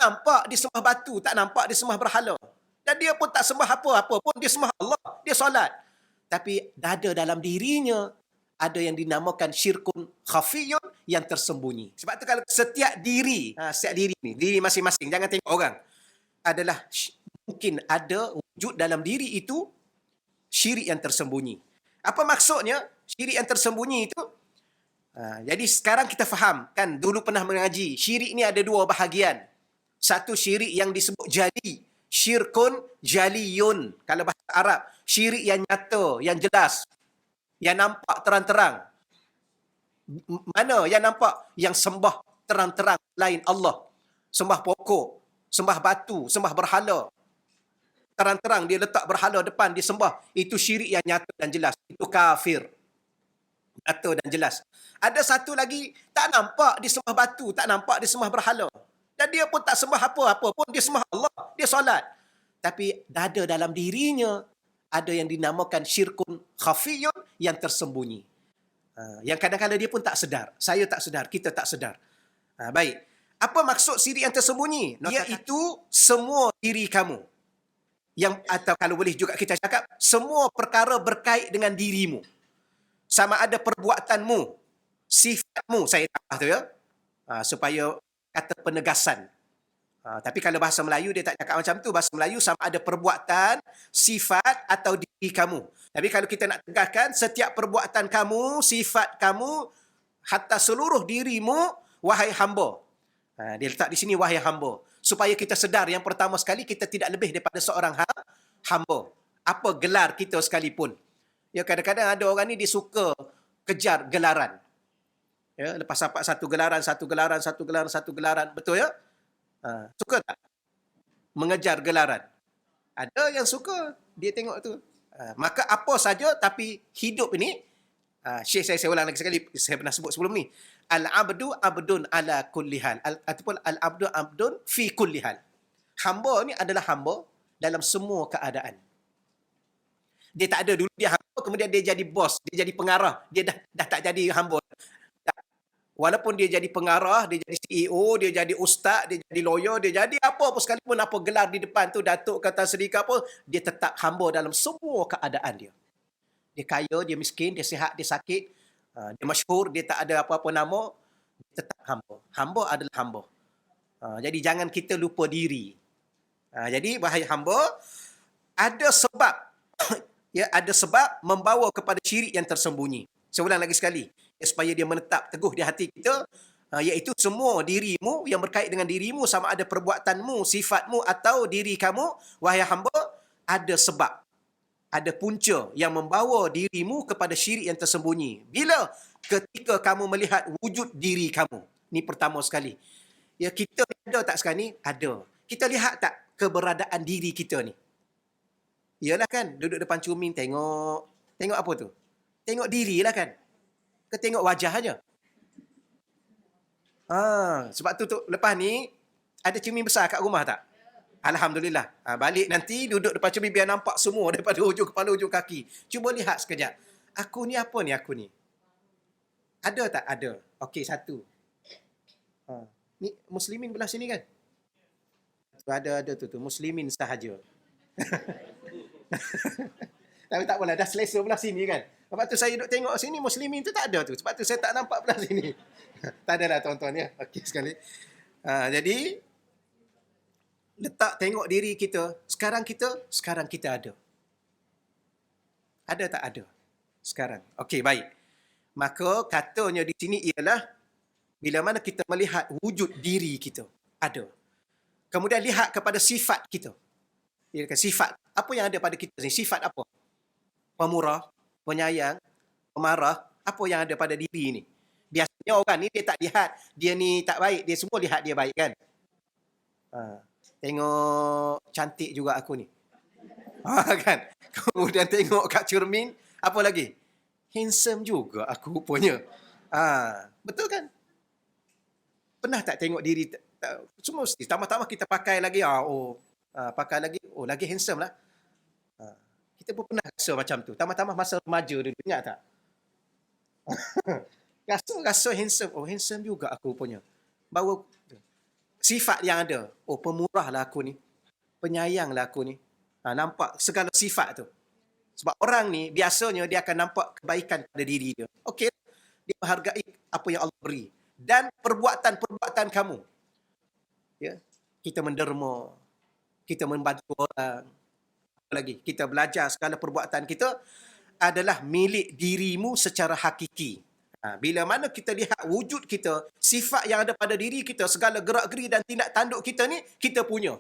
nampak dia sembah batu, tak nampak dia sembah berhala. Dan dia pun tak sembah apa-apa pun, dia sembah Allah, dia solat. Tapi ada dalam dirinya, ada yang dinamakan syirkun khafiyun yang tersembunyi. Sebab tu kalau setiap diri ni, diri masing-masing, jangan tengok orang, adalah mungkin ada wujud dalam diri itu syirik yang tersembunyi. Apa maksudnya syirik yang tersembunyi itu? Jadi sekarang kita faham, kan dulu pernah mengaji, syirik ni ada dua bahagian. Satu syirik yang disebut jali, syirkun jaliyun. Kalau bahasa Arab, syirik yang nyata, yang jelas, yang nampak terang-terang. Mana yang nampak? Yang sembah terang-terang lain Allah. Sembah pokok, sembah batu, sembah berhala. Terang-terang dia letak berhala depan, dia sembah. Itu syirik yang nyata dan jelas. Itu kafir. Nyata dan jelas. Ada satu lagi, tak nampak dia sembah batu, tak nampak dia sembah berhala. Dan dia pun tak sembah apa-apa pun, dia sembah Allah, dia solat. Tapi ada dalam dirinya, ada yang dinamakan syirkun khafiyun yang tersembunyi. Yang kadang-kadang dia pun tak sedar. Saya tak sedar, kita tak sedar. Baik. Apa maksud syirik yang tersembunyi? Iaitu semua diri kamu. Atau kalau boleh juga kita cakap, semua perkara berkait dengan dirimu. Sama ada perbuatanmu, sifatmu, saya tambah tu ya, supaya kata penegasan. Tapi kalau bahasa Melayu dia tak cakap macam tu. Bahasa Melayu sama ada perbuatan, sifat atau diri kamu. Tapi kalau kita nak tegaskan, setiap perbuatan kamu, sifat kamu, hatta seluruh dirimu, wahai hamba. Dia letak di sini, wahai hamba. Supaya kita sedar, yang pertama sekali, kita tidak lebih daripada seorang hamba. Apa gelar kita sekalipun. Ya, kadang-kadang ada orang ni dia suka kejar gelaran. Ya, lepas dapat satu gelaran. Betul ya? Suka tak mengejar gelaran? Ada yang suka, dia tengok tu. Maka apa saja, tapi hidup ini, Syekh saya ulang lagi sekali, saya pernah sebut sebelum ni. Al-abdu abdun ala kulli hal. Ataupun al-abdu abdun fi kulli hal. Hamba ni adalah hamba dalam semua keadaan. Dia tak ada dulu dia hamba, kemudian dia jadi bos, dia jadi pengarah, dia dah tak jadi hamba. Walaupun dia jadi pengarah, dia jadi CEO, dia jadi ustaz, dia jadi lawyer, dia jadi apa pun sekalipun, apa gelar di depan tu, datuk kata sedikit apa, dia tetap hamba dalam semua keadaan dia. Dia kaya, dia miskin, dia sihat, dia sakit, dia masyhur, dia tak ada apa-apa nama, dia tetap hamba. Hamba adalah hamba. Jadi jangan kita lupa diri. Jadi wahai hamba, ada sebab ya, ada sebab membawa kepada syirik yang tersembunyi. Saya ulang lagi sekali, supaya dia menetap teguh di hati kita, iaitu semua dirimu yang berkait dengan dirimu, sama ada perbuatanmu, sifatmu atau diri kamu, wahai hamba, ada sebab, ada punca yang membawa dirimu kepada syirik yang tersembunyi. Bila? Ketika kamu melihat wujud diri kamu. Ni pertama sekali. Ya, kita ada tak sekarang ni? Ada. Kita lihat tak keberadaan diri kita ni? Yalah kan, duduk depan cermin tengok apa tu? Tengok diri lah kan? Ke tengok wajah aja? Sebab tu lepas ni, ada cermin besar kat rumah tak? Alhamdulillah. Balik nanti duduk depan cermin biar nampak semua daripada hujung kepala, hujung kaki. Cuba lihat sekejap. Aku ni apa ni aku ni? Ada tak? Ada. Okey, satu. Ni muslimin belah sini kan? Ada tu. Muslimin sahaja. Tapi tak apalah, dah selesa belah sini kan. Lepas tu saya duduk tengok sini, muslimin tu tak ada tu. Sebab tu saya tak nampak belah sini. Tak adalah tuan-tuan ya. Okey sekali. Jadi, letak tengok diri kita. Sekarang kita ada. Ada tak ada? Sekarang. Okey, baik. Maka katanya di sini ialah, bila mana kita melihat wujud diri kita. Ada. Kemudian lihat kepada sifat kita. Sifat. Apa yang ada pada kita ni? Sifat apa? Pemurah, penyayang, pemarah, apa yang ada pada diri ni? Biasanya orang ni dia tak lihat dia ni tak baik, dia semua lihat dia baik kan? Tengok cantik juga aku ni. Kan? Kemudian tengok kat cermin, apa lagi? Handsome juga aku rupanya. Betul kan? Pernah tak tengok diri, semua mesti, tambah-tambah kita pakai lagi, pakai lagi, lagi handsome lah. Kita pun pernah rasa macam tu. Tambah-tambah masa remaja dulu, ingat tak? Rasa handsome. Handsome juga aku rupanya. Baru sifat yang ada. Oh, pemurah lah aku ni. Penyayang lah aku ni. Nampak segala sifat tu. Sebab orang ni biasanya dia akan nampak kebaikan pada diri dia. Okey, dia menghargai apa yang Allah beri. Dan perbuatan-perbuatan kamu. Ya, kita menderma, kita membantu orang. Apa lagi? Kita belajar segala perbuatan kita adalah milik dirimu secara hakiki. Bila mana kita lihat wujud kita, sifat yang ada pada diri kita, segala gerak-geri dan tindak tanduk kita ni, kita punya.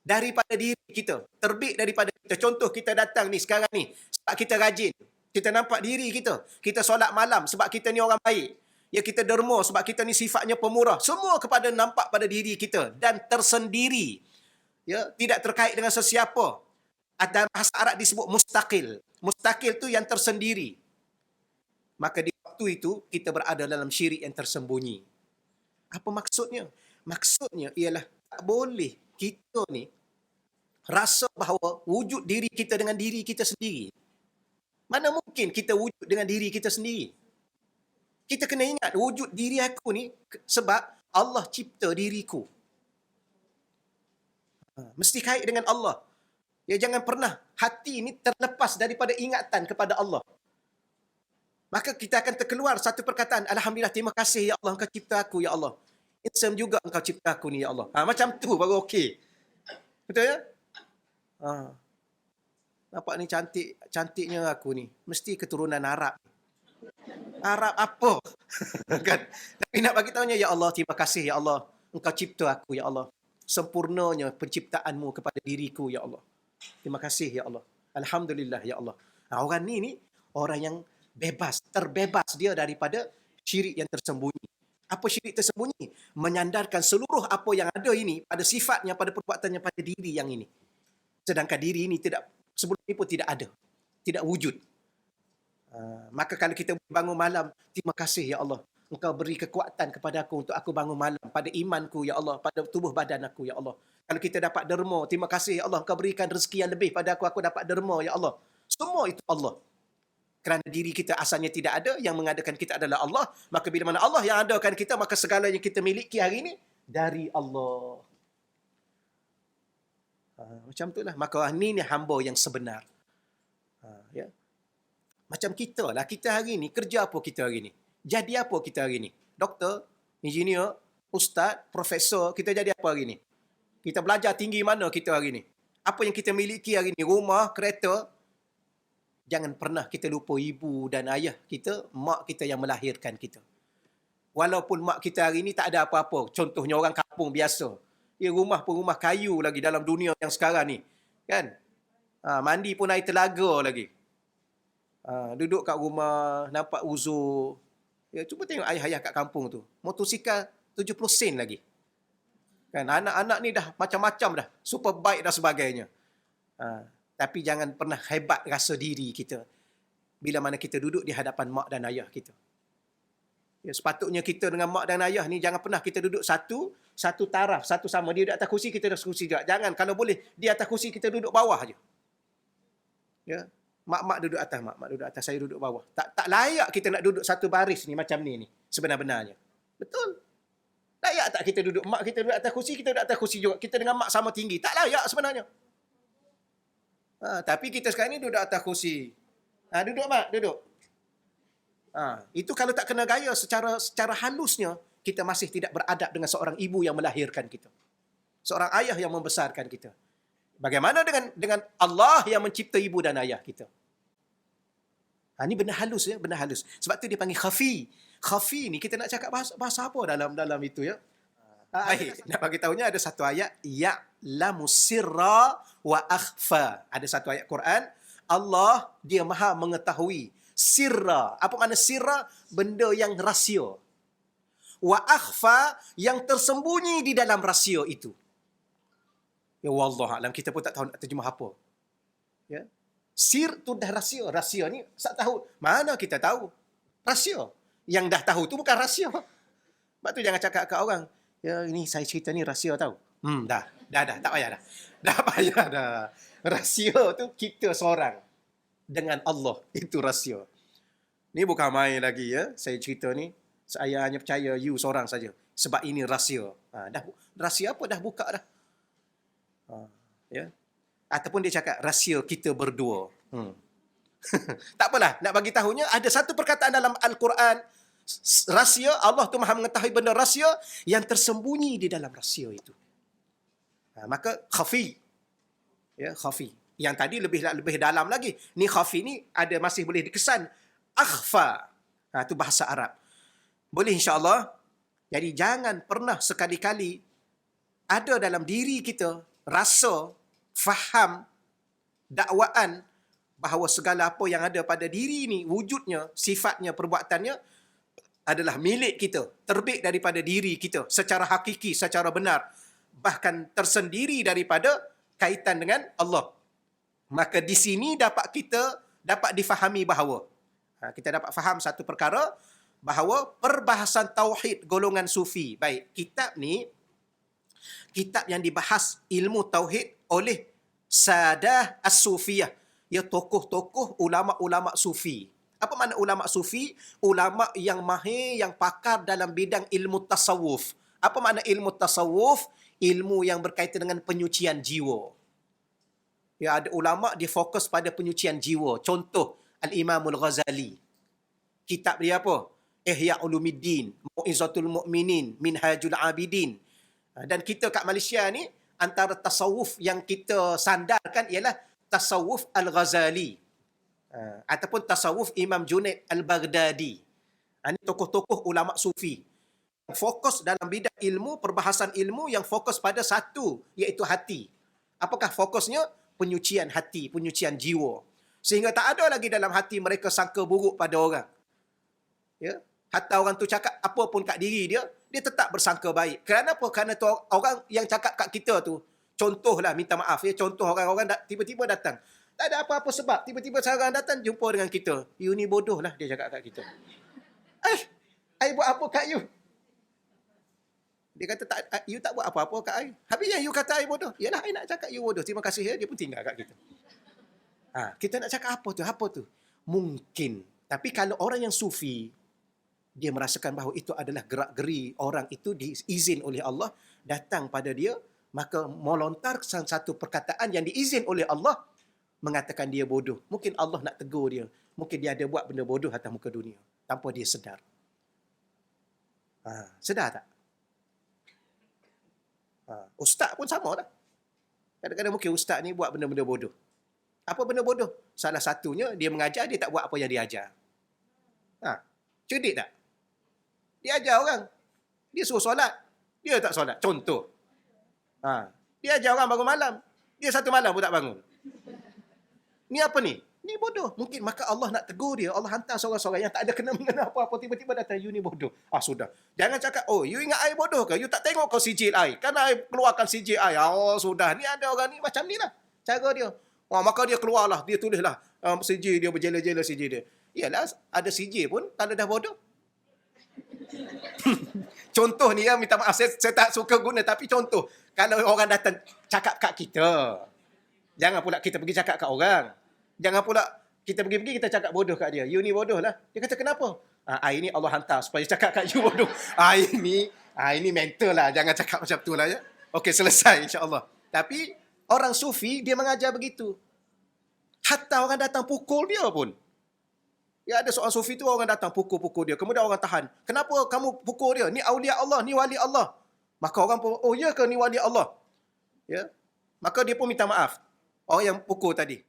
Daripada diri kita. Terbit daripada kita. Contoh kita datang ni sekarang ni, sebab kita rajin. Kita nampak diri kita. Kita solat malam sebab kita ni orang baik. Ya, kita derma sebab kita ni sifatnya pemurah. Semua kepada nampak pada diri kita. Dan tersendiri. Ya, tidak terkait dengan sesiapa. Dalam bahasa Arab disebut mustaqil. Mustaqil tu yang tersendiri. Maka di waktu itu, kita berada dalam syirik yang tersembunyi. Apa maksudnya? Maksudnya ialah tak boleh kita ni rasa bahawa wujud diri kita dengan diri kita sendiri. Mana mungkin kita wujud dengan diri kita sendiri? Kita kena ingat wujud diri aku ni sebab Allah cipta diriku. Mesti kait dengan Allah. Ya, jangan pernah hati ini terlepas daripada ingatan kepada Allah. Maka kita akan terkeluar satu perkataan, Alhamdulillah, terima kasih ya Allah, Engkau cipta aku ya Allah. Insam juga Engkau cipta aku ni ya Allah. Macam tu baru okey. Betul ya? Nampak ni cantiknya aku ni. Mesti keturunan Arab. Arab apa? Kan? Tapi nak bagi tahunya, ya Allah, terima kasih ya Allah. Engkau cipta aku ya Allah. Sempurnanya penciptaanmu kepada diriku ya Allah. Terima kasih ya Allah. Alhamdulillah ya Allah. Orang ni orang yang bebas, terbebas dia daripada syirik yang tersembunyi. Apa syirik tersembunyi? Menyandarkan seluruh apa yang ada ini pada sifatnya, pada perbuatannya, pada diri yang ini. Sedangkan diri ini sebelum ini pun tidak ada. Tidak wujud. Maka kalau kita bangun malam, terima kasih ya Allah. Engkau beri kekuatan kepada aku untuk aku bangun malam. Pada imanku ya Allah. Pada tubuh badan aku ya Allah. Kalau kita dapat derma, terima kasih ya Allah. Engkau berikan rezeki yang lebih pada aku dapat derma ya Allah. Semua itu Allah. Kerana diri kita asalnya tidak ada, yang mengadakan kita adalah Allah. Maka bila mana Allah yang adakan kita, maka segala yang kita miliki hari ini dari Allah. Macam itulah. Maka ini hamba yang sebenar. Ya. Macam kita lah. Kita hari ini, kerja apa kita hari ini? Jadi apa kita hari ini? Doktor, engineer, ustaz, profesor, kita jadi apa hari ini? Kita belajar tinggi mana kita hari ini? Apa yang kita miliki hari ini? Rumah, kereta. Jangan pernah kita lupa ibu dan ayah kita, mak kita yang melahirkan kita. Walaupun mak kita hari ini tak ada apa-apa. Contohnya orang kampung biasa. Ya, rumah pun rumah kayu lagi dalam dunia yang sekarang ni. Kan? Mandi pun air telaga lagi. Duduk kat rumah, nampak uzur. Ya, cuba tengok ayah-ayah kat kampung tu. Motosikal 70 sen lagi. Kan? Anak-anak ni dah macam-macam dah. Superbike dan sebagainya. Tapi jangan pernah hebat rasa diri kita bila mana kita duduk di hadapan mak dan ayah kita. Ya, sepatutnya kita dengan mak dan ayah ni jangan pernah kita duduk satu taraf, satu sama. Dia duduk atas kursi, kita duduk kursi juga. Jangan, kalau boleh, dia atas kursi, kita duduk bawah je. Ya, mak duduk atas, mak duduk atas, saya duduk bawah. Tak layak kita nak duduk satu baris ni macam ni sebenar-benarnya. Betul? Layak tak kita duduk, mak kita duduk atas kursi, kita duduk atas kursi juga. Kita dengan mak sama tinggi. Tak layak sebenarnya. Tapi kita sekarang ni duduk atas kursi. Duduk mak, duduk. Itu kalau tak kena gaya secara halusnya, kita masih tidak beradab dengan seorang ibu yang melahirkan kita. Seorang ayah yang membesarkan kita. Bagaimana dengan Allah yang mencipta ibu dan ayah kita? Ini benda halus ya, benda halus. Sebab tu dia panggil khafi. Khafi ni kita nak cakap bahasa apa dalam itu ya? Baik, nak bagi tahunya ada satu ayat, ya'lamu sirra wa akhfa. Ada satu ayat Quran, Allah dia maha mengetahui sirra. Apa makna sirra? Benda yang rahsia. Wa akhfa, yang tersembunyi di dalam rahsia itu. Ya wallahualam, kita pun tak tahu nak terjemah apa. Ya. Sir tu dah rahsia. Rahsia ni tak tahu. Mana kita tahu? Rahsia. Yang dah tahu tu bukan rahsia. Sebab tu jangan cakap kat orang, ya, ini saya cerita ni rahsia tau. Dah, tak payah dah. Dah payah dah. Rahsia tu kita seorang dengan Allah, itu rahsia. Ni bukan main lagi ya, saya cerita ni. Saya hanya percaya you seorang saja. Sebab ini rahsia. Rahsia apa dah buka dah. Ya. Ataupun dia cakap rahsia kita berdua. Tak apalah, nak bagi tahunya ada satu perkataan dalam Al-Quran, rahsia, Allah tu Maha mengetahui benda rahsia yang tersembunyi di dalam rahsia itu. Maka khafi. Ya, khafi. Yang tadi lebih dalam lagi. Ni khafi ni ada masih boleh dikesan akhfa. Itu bahasa Arab. Boleh insya-Allah. Jadi jangan pernah sekali-kali ada dalam diri kita rasa, faham, dakwaan bahawa segala apa yang ada pada diri ni, wujudnya, sifatnya, perbuatannya adalah milik kita, terbit daripada diri kita secara hakiki, secara benar, bahkan tersendiri daripada kaitan dengan Allah. Maka di sini dapat difahami bahawa kita dapat faham satu perkara, bahawa perbahasan tauhid golongan sufi. Baik, kitab ni kitab yang dibahas ilmu tauhid oleh Sadah As-Sufiyah, ya, tokoh-tokoh ulama-ulama sufi. Apa makna ulama sufi? Ulama yang mahir, yang pakar dalam bidang ilmu tasawuf. Apa makna ilmu tasawuf? Ilmu yang berkaitan dengan penyucian jiwa. Ya, ada ulama dia fokus pada penyucian jiwa. Contoh Al-Imamul Ghazali. Kitab dia apa? Ihya Ulumuddin, Mu'izatul Mu'minin, Minhajul Abidin. Dan kita kat Malaysia ni, antara tasawuf yang kita sandarkan ialah tasawuf Al-Ghazali. Ataupun tasawuf Imam Junaid Al-Baghdadi. Ini tokoh-tokoh ulama sufi. Fokus dalam bidang ilmu, perbahasan ilmu yang fokus pada satu, iaitu hati. Apakah fokusnya? Penyucian hati, penyucian jiwa. Sehingga tak ada lagi dalam hati mereka sangka buruk pada orang. Ya? Hatta orang tu cakap apa pun kat diri dia, dia tetap bersangka baik. Kerana apa? Kerana tu orang yang cakap kat kita tu, contohlah, minta maaf ya, contoh orang-orang tiba-tiba datang. Tak ada apa-apa sebab, tiba-tiba seorang datang jumpa dengan kita. You ni bodoh lah, dia cakap kat kita. I buat apa kat you? Dia kata, you tak buat apa-apa kat I. Habis yang you kata I bodoh. Yalah, I nak cakap you bodoh. Terima kasih ya, dia pun tinggal kat kita. Kita nak cakap apa tu? Mungkin. Tapi kalau orang yang sufi, dia merasakan bahawa itu adalah gerak-geri orang itu diizin oleh Allah, datang pada dia, maka melontarkan satu perkataan yang diizin oleh Allah, mengatakan dia bodoh. Mungkin Allah nak tegur dia. Mungkin dia ada buat benda bodoh atas muka dunia, tanpa dia sedar. Sedar tak? Ustaz pun sama tak? Kadang-kadang mungkin ustaz ni buat benda-benda bodoh. Apa benda bodoh? Salah satunya, dia mengajar, dia tak buat apa yang dia ajar. Cerdik tak? Dia ajar orang. Dia suruh solat. Dia tak solat. Contoh. Dia ajar orang bangun malam. Dia satu malam pun tak bangun. Ni apa ni? Ni bodoh. Mungkin maka Allah nak tegur dia. Allah hantar seorang-seorang yang tak ada kena-mengena apa-apa. Tiba-tiba datang, you ni bodoh. Sudah. Jangan cakap, you ingat I bodoh ke? You tak tengok kau sijil I. Kan I keluarkan sijil I. Sudah. Ni ada orang ni macam ni lah. Cara dia. Maka dia keluarlah. Dia tulislah. Sijil dia, berjela-jela sijil dia. Yalah, ada sijil pun. Kalau dah bodoh. Contoh ni ya, minta maaf. Saya tak suka guna. Tapi contoh. Kalau orang datang cakap kat kita. Jangan pula kita pergi cakap kat orang. Jangan pula kita pergi-pergi kita cakap bodoh kat dia. You ni bodoh lah. Dia kata kenapa? Ini Allah hantar supaya cakap kat you bodoh. Ini mental lah. Jangan cakap macam tu lah ya. Okey, selesai insya-Allah. Tapi orang sufi dia mengajar begitu. Hatta orang datang pukul dia pun. Ya, ada seorang sufi tu orang datang pukul-pukul dia. Kemudian orang tahan. Kenapa kamu pukul dia? Ni aulia Allah, ni wali Allah. Maka orang pun, ya ke ni wali Allah? Ya. Maka dia pun minta maaf. Orang yang pukul tadi.